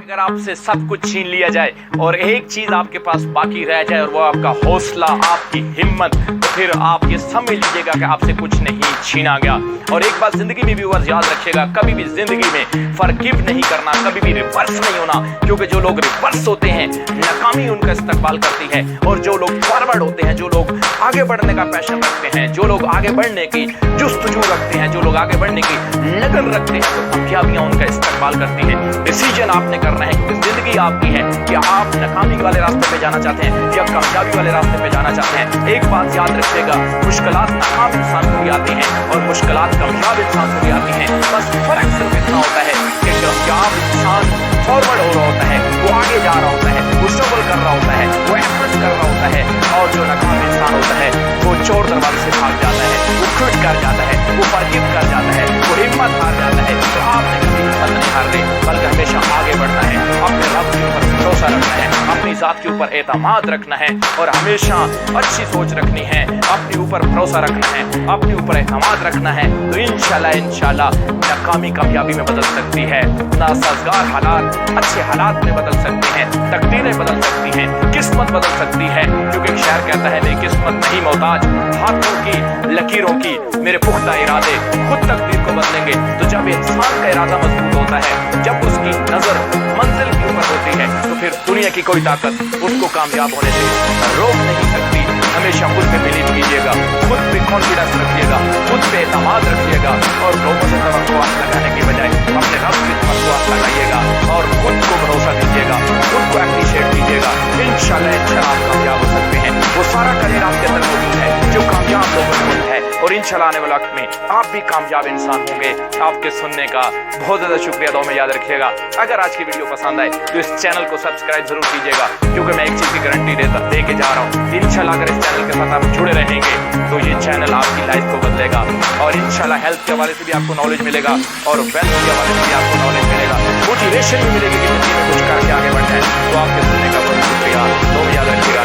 अगर आपसे सब कुछ छीन लिया जाए और एक चीज आपके पास बाकी रह जाए और वो आपका हौसला, आपकी हिम्मत, तो फिर आप ये समझ लीजिएगा कि आपसे कुछ नहीं छीना गया। और एक बात जिंदगी में भी व्यूअर्स याद रखिएगा, कभी भी जिंदगी में फॉरगिव नहीं करना, कभी भी रिवर्स नहीं होना, क्योंकि जो लोग रिवर्स होते हैं नाकामी उनका इस्तकबाल करती है, और जो लोग फॉरवर्ड होते हैं, जो लोग आगे बढ़ने का पैशन रखते हैं, जो लोग आगे बढ़ने की जुस्तजू रखते हैं, जो लोग आगे बढ़ने की लगन रखते हैं, तो कामयाबियां उनका इस्तकबाल करती हैं। डिसीजन आपने करना है, क्योंकि जिंदगी आपकी है कि आप नाकामी वाले रास्ते पे जाना चाहते हैं या कामयाबी वाले रास्ते पे जाना चाहते हैं। एक बात याद रखिएगा, मुश्किलात नाकाम इंसान को भी आती हैं और मुश्किलात कामयाब इंसान को भी आती हैं। बस फर्क सिर्फ इतना होता है कि कामयाब इंसान फॉरवर्ड हो रहा होता है, वो आगे जा रहा होता है, वो स्ट्रगल कर रहा होता है, वो एफर्ट्स कर रहा होता है, और जो नाकाम इंसान होता है वो चोर दरवाजे से भाग जाता है, वो क्विट कर जाता है, वो फॉरगिव कर जाता है, वो हिम्मत हार जाता है। तो आपने कभी हिम्मत नहीं हारनी, बल्कि हमेशा आगे बढ़ना है, अपने रब के ऊपर भरोसा रखना है, अपनी जात के ऊपर एतमाद रखना है, और हमेशा अच्छी सोच रखनी है, अपने ऊपर भरोसा रखना है, अपने ऊपर एतमाद रखना है। तो इंशाल्लाह नाकामी कामयाबी में बदल सकती है, नासाज़गार हालात अच्छे हालात में बदल सकते हैं, तकदीरें बदल सकती हैं, किस्मत बदल सकती है, क्योंकि एक शायर कहता है मेरी किस्मत नहीं मोहताज हाथों की लकीरों की, मेरे पुख्ता इरादे खुद तकदीर को बदलेंगे। तो जब इंसान का इरादा मजबूत होता है, जब उसकी नजर मंजिल के ऊपर होती है, तो फिर दुनिया की कोई ताकत उसको कामयाब होने से रोक नहीं सकती। हमेशा खुद पे बिलीव कीजिएगा, खुद पे कॉन्फिडेंस रखिएगा, खुद पे एतमाद रखिएगा, और लोगों से तवक्कुआत लगाने की बजाय अपने रब से तवक्कुआत लगाइएगा और खुद को भरोसा दीजिएगा, खुद को अप्रिशिएट कीजिएगा। इंशाल्लाह आप कामयाब हो सकते हैं। वो सारा करियर आपके अंदर मौजूद है जो कामयाब लोगों में होता है, और इंशाल्लाह आने वाले वक्त में आप भी कामयाब इंसान होंगे। आपके सुनने का बहुत ज़्यादा शुक्रिया, दुआ में याद रखिएगा। अगर आज की वीडियो पसंद आए तो इस चैनल को सब्सक्राइब जरूर कीजिएगा, क्योंकि मैं एक चीज़ की गारंटी दे के जा रहा हूँ। इंशाल्लाह अगर इस चैनल के साथ आप जुड़े रहेंगे तो ये चैनल आपकी लाइफ को बदलेगा, और इंशाल्लाह हेल्थ के हवाले से भी आपको नॉलेज मिलेगा, और वेल्थ के हवाले से भी आपको नॉलेज मिलेगा, मोटिवेशन भी मिलेगी कि जिंदगी में कुछ करके आगे बढ़ना है। तो आपके सुनने का बहुत शुक्रिया, तो याद रखिएगा।